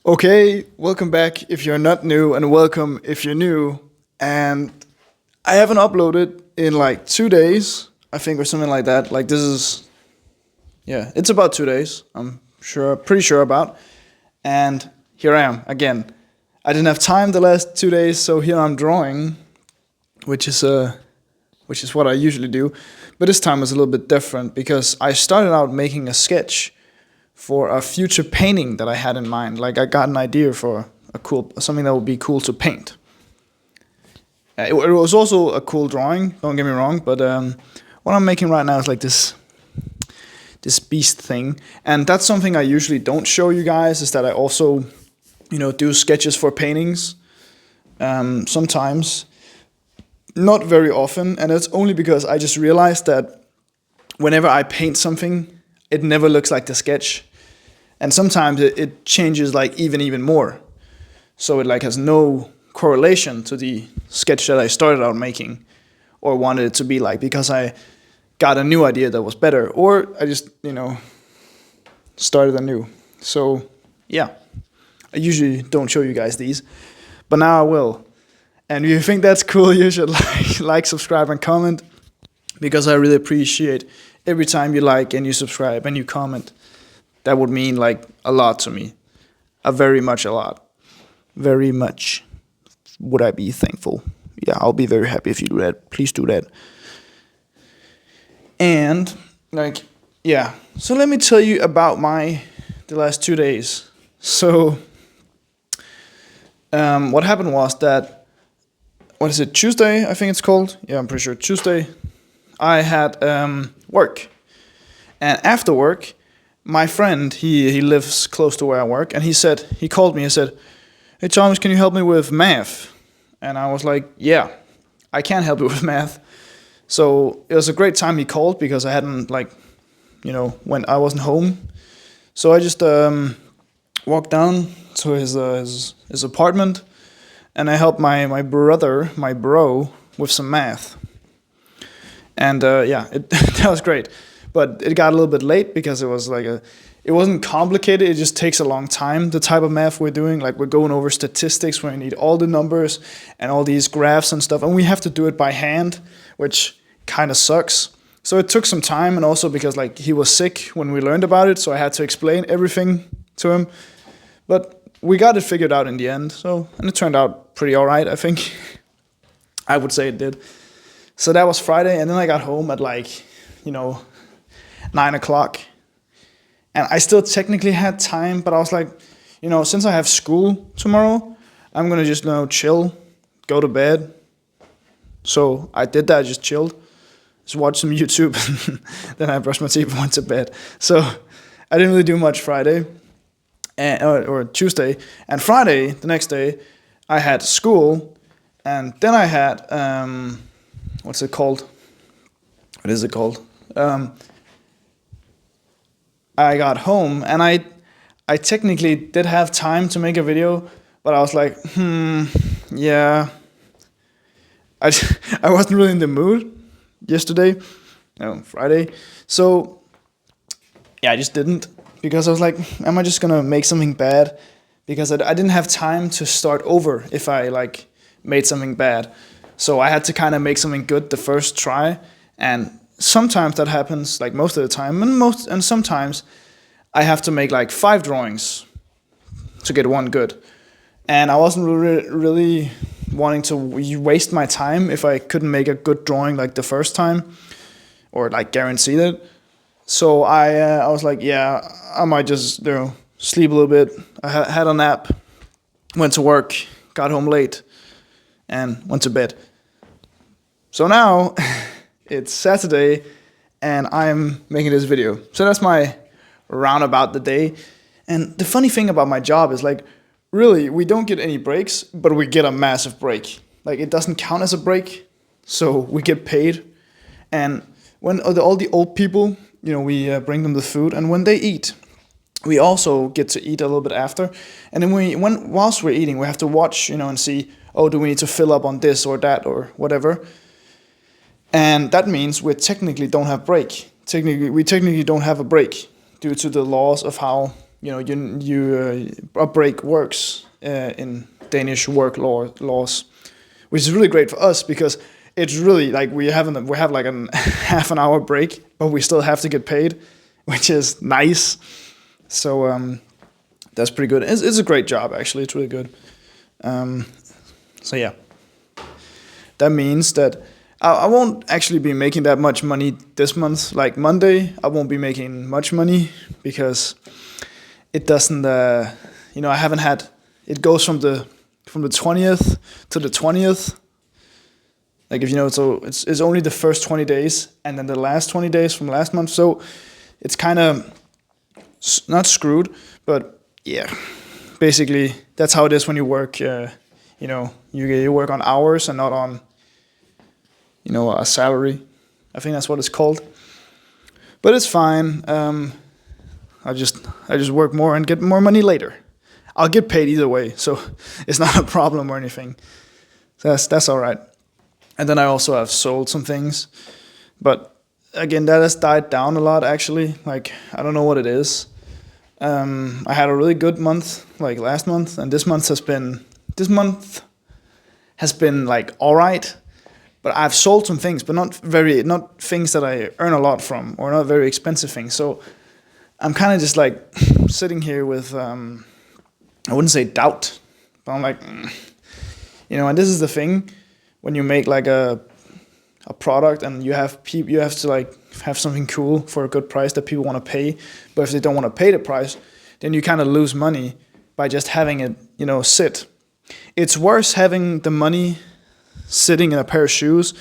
Okay, welcome back if you're not new, and welcome if you're new. And I haven't uploaded in like 2 days, I think, or something like that. Like this is, yeah, it's about 2 days. I'm pretty sure about. And here I am again. I didn't have time the last 2 days, so here I'm drawing, which is what I usually do. But this time is a little bit different because I started out making a sketch for a future painting that I had in mind. Like I got an idea for something that would be cool to paint. It was also a cool drawing. Don't get me wrong, but what I'm making right now is like this beast thing, and that's something I usually don't show you guys. Is that I also, do sketches for paintings. Sometimes, not very often, and it's only because I just realized that whenever I paint something, it never looks like the sketch, and sometimes it changes like even more, so it like has no correlation to the sketch that I started out making or wanted it to be like, because I got a new idea that was better, or I just started anew. So yeah, I usually don't show you guys these, but now I will. And if you think that's cool, you should like, subscribe, and comment, because I really appreciate every time you like and you subscribe and you comment. That would mean like a lot to me. Very much a lot. Very much would I be thankful. Yeah, I'll be very happy if you do that. Please do that. And so let me tell you about the last 2 days. So what happened was that, what is it, Tuesday, I think it's called? Yeah, I'm pretty sure Tuesday. I had work. And after work, my friend, he lives close to where I work, and he called me and said, "Hey Thomas, can you help me with math?" And I was like, "Yeah, I can help you with math." So it was a great time he called, because I hadn't when I wasn't home. So I just walked down to his apartment, and I helped my bro, with some math. And that was great. But it got a little bit late because it wasn't complicated. It just takes a long time, the type of math we're doing. Like, we're going over statistics where you need all the numbers and all these graphs and stuff. And we have to do it by hand, which kind of sucks. So it took some time, and also because he was sick when we learned about it, so I had to explain everything to him. But we got it figured out in the end. And it turned out pretty all right, I think. I would say it did. So that was Friday, and then I got home at 9 o'clock. And I still technically had time, but I was like, since I have school tomorrow, I'm going to just chill, go to bed. So I did that, just chilled, just watched some YouTube, then I brushed my teeth and went to bed. So I didn't really do much Friday, or Tuesday. And Friday, the next day, I had school, and then I had, what's it called? What is it called? I got home, and I technically did have time to make a video, but I was like, yeah. I wasn't really in the mood Friday. So yeah, I just didn't, because I was like, am I just gonna make something bad? Because I didn't have time to start over if I made something bad. So I had to kind of make something good the first try, and sometimes that happens, most of the time, and sometimes I have to make 5 drawings to get one good. And I wasn't really wanting to waste my time if I couldn't make a good drawing the first time, or guarantee it. So I was like, yeah, I might just sleep a little bit. I had a nap, went to work, got home late, and went to bed. So now it's Saturday, and I'm making this video. So that's my roundabout the day. And the funny thing about my job is really, we don't get any breaks, but we get a massive break. It doesn't count as a break, so we get paid. And when all the old people, we bring them the food, and when they eat, we also get to eat a little bit after. And then whilst we're eating, we have to watch, and see, do we need to fill up on this or that or whatever. And that means we technically don't have break. We technically don't have a break due to the laws of how a break works in Danish work laws, which is really great for us because it's really like we have like a half an hour break, but we still have to get paid, which is nice. So that's pretty good. It's a great job actually. It's really good. So yeah, that means that I won't actually be making that much money this month. Like Monday, I won't be making much money because it doesn't. I haven't had. It goes from the 20th to the 20th. Like if so it's only the first 20 days and then the last 20 days from last month. So it's kind of not screwed, but yeah, basically that's how it is when you work. You work on hours and not on a salary. I think that's what it's called. But it's fine. I just work more and get more money later. I'll get paid either way, so it's not a problem or anything. So that's all right. And then I also have sold some things, but again, that has died down a lot actually. Like I don't know what it is. I had a really good month, like last month, and this month has been like all right. But I've sold some things, but not things that I earn a lot from, or not very expensive things. So I'm kind of just like sitting here with, I wouldn't say doubt, but I'm like, and this is the thing, when you make like a product and you have to like have something cool for a good price that people want to pay, but if they don't want to pay the price, then you kind of lose money by just having it, sit. It's worse having the money sitting in a pair of shoes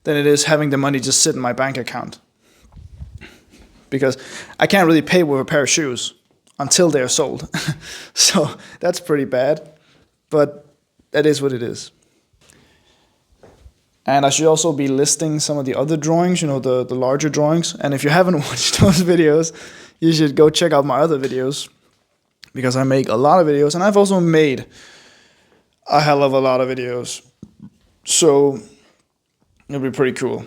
than it is having the money just sit in my bank account. Because I can't really pay with a pair of shoes until they're sold. So that's pretty bad, but that is what it is. And I should also be listing some of the other drawings, the larger drawings. And if you haven't watched those videos, you should go check out my other videos, because I make a lot of videos, and I've also made a hell of a lot of videos. So it'll be pretty cool.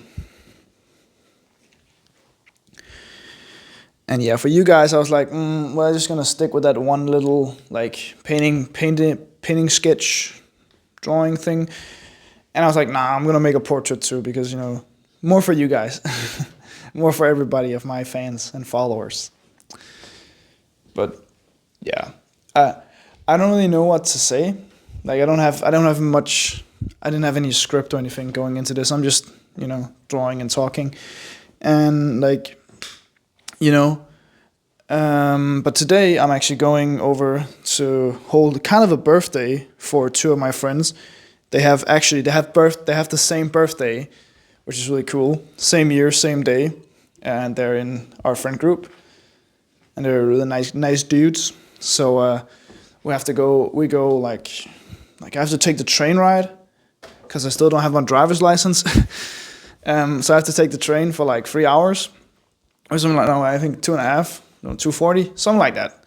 And yeah, for you guys, I was like, I'm just gonna stick with that one little like painting sketch drawing thing. And I was like, nah, I'm gonna make a portrait too, because more for you guys, more for everybody of my fans and followers. But yeah, I don't really know what to say. Like I didn't have any script or anything going into this. I'm just drawing and talking, and like but today I'm actually going over to hold kind of a birthday for two of my friends. They have the same birthday, which is really cool. Same year, same day, and they're in our friend group, and they're really nice dudes. So we go like I have to take the train ride because I still don't have my driver's license. So I have to take the train for like 3 hours or something like that. No, I think 2.5, 2:40, something like that.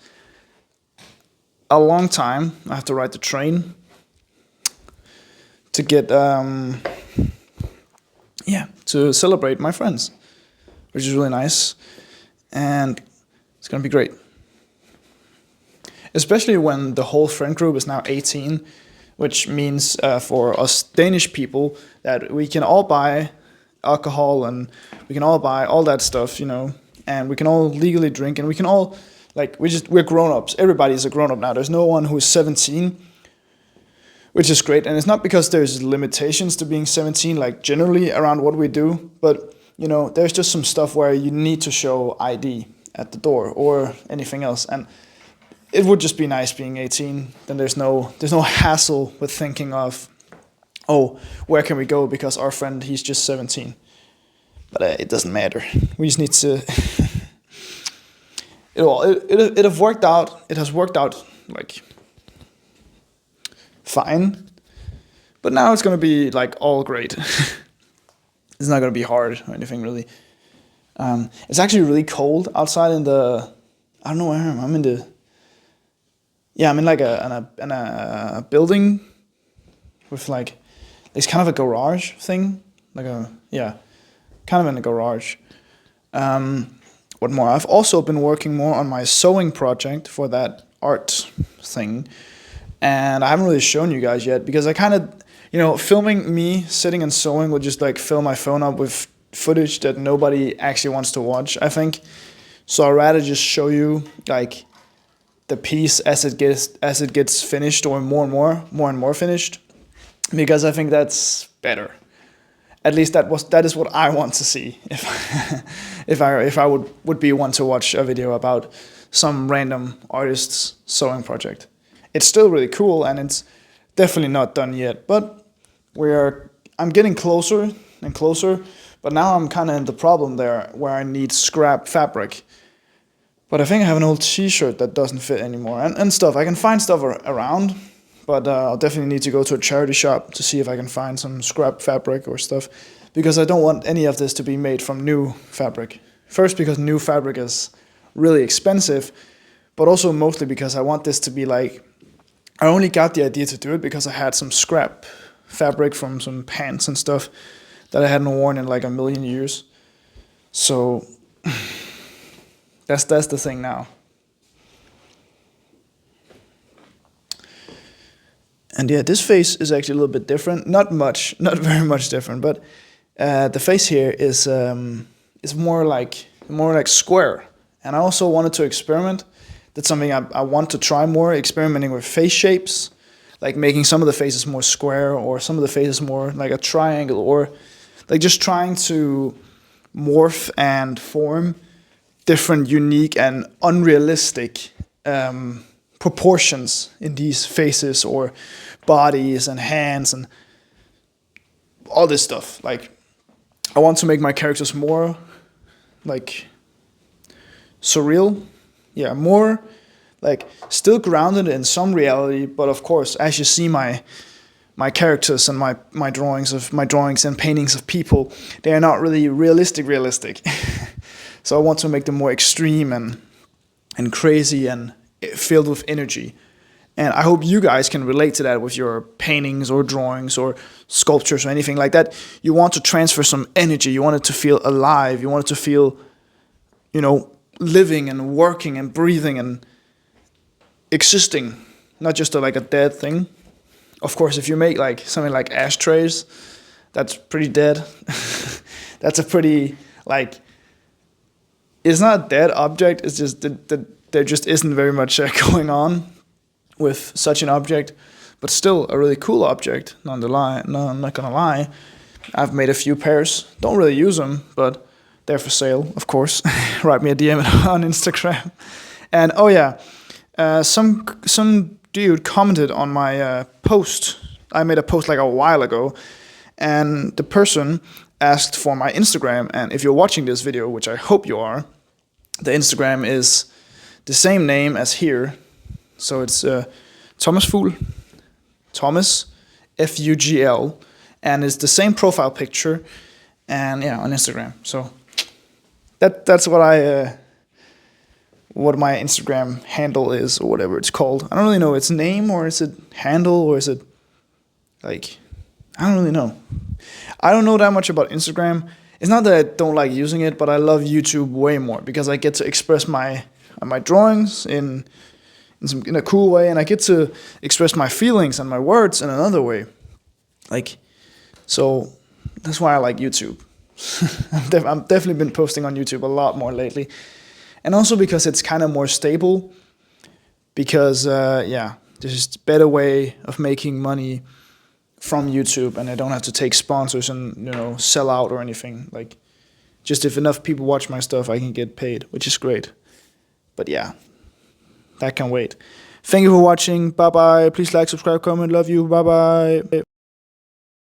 A long time. I have to ride the train to get to celebrate my friends, which is really nice, and it's gonna be great. Especially when the whole friend group is now 18, which means for us Danish people that we can all buy alcohol and we can all buy all that stuff, and we can all legally drink, and we can all we're grown-ups. Everybody's a grown-up now. There's no one who's 17, which is great. And it's not because there's limitations to being 17, like generally around what we do, but there's just some stuff where you need to show ID at the door or anything else. And it would just be nice being 18. Then there's no hassle with thinking of, oh, where can we go because our friend, he's just 17. But it doesn't matter. We just need to. It has worked out. It has worked out like fine. But now it's gonna be like all great. It's not gonna be hard or anything really. It's actually really cold outside in the. I don't know where I am. I'm in the. Yeah, I'm in like a building with like, it's kind of a garage thing, kind of in a garage. what more? I've also been working more on my sewing project for that art thing, and I haven't really shown you guys yet because I kind of, filming me sitting and sewing would just like fill my phone up with footage that nobody actually wants to watch, I think. So I'd rather just show you like the piece as it gets finished, or more and more finished, because I think that's better. At least that is what I want to see if if I would be one to watch a video about some random artist's sewing project. It's still really cool, and it's definitely not done yet, but I'm getting closer and closer. But now I'm kind of in the problem there where I need scrap fabric. But I think I have an old t-shirt that doesn't fit anymore, and stuff. I can find stuff around, but I'll definitely need to go to a charity shop to see if I can find some scrap fabric or stuff, because I don't want any of this to be made from new fabric. First, because new fabric is really expensive, but also mostly because I want this to be like, I only got the idea to do it because I had some scrap fabric from some pants and stuff that I hadn't worn in like a million years. So that's the thing now. And yeah, this face is actually a little bit different. Not very much different, but the face here is more like square. And I also wanted to experiment. That's something I want to try more, experimenting with face shapes, like making some of the faces more square, or some of the faces more like a triangle, or like just trying to morph and form different, unique, and unrealistic proportions in these faces or bodies and hands and all this stuff. Like, I want to make my characters more like surreal. Yeah, more like still grounded in some reality, but of course, as you see my characters and my drawings and paintings of people, they are not really realistic. So I want to make them more extreme and crazy and filled with energy. And I hope you guys can relate to that with your paintings or drawings or sculptures or anything like that. You want to transfer some energy. You want it to feel alive. You want it to feel, living and working and breathing and existing, not just like a dead thing. Of course, if you make like something like ashtrays, that's pretty dead. That's a pretty like, it's not a dead object. It's just that there just isn't very much going on with such an object, but still a really cool object. No, I'm not gonna lie. I've made a few pairs. Don't really use them, but they're for sale, of course. Write me a DM on Instagram. And oh yeah, some dude commented on my post. I made a post like a while ago, and the person asked for my Instagram. And if you're watching this video, which I hope you are, the Instagram is the same name as here. So it's Thomas Fugl, Thomas, Fugl, and it's the same profile picture, and yeah, on Instagram. So that's what my Instagram handle is, or whatever it's called. I don't really know its name, or is it handle, or is it like, I don't really know. I don't know that much about Instagram. It's not that I don't like using it, but I love YouTube way more because I get to express my drawings in a cool way, and I get to express my feelings and my words in another way. Like, so that's why I like YouTube. I've definitely been posting on YouTube a lot more lately. And also because it's kind of more stable. Because, there's just a better way of making money from YouTube, and I don't have to take sponsors and, sell out or anything. Like, just if enough people watch my stuff, I can get paid, which is great. But yeah, that can wait. Thank you for watching. Bye-bye. Please like, subscribe, comment. Love you. Bye-bye.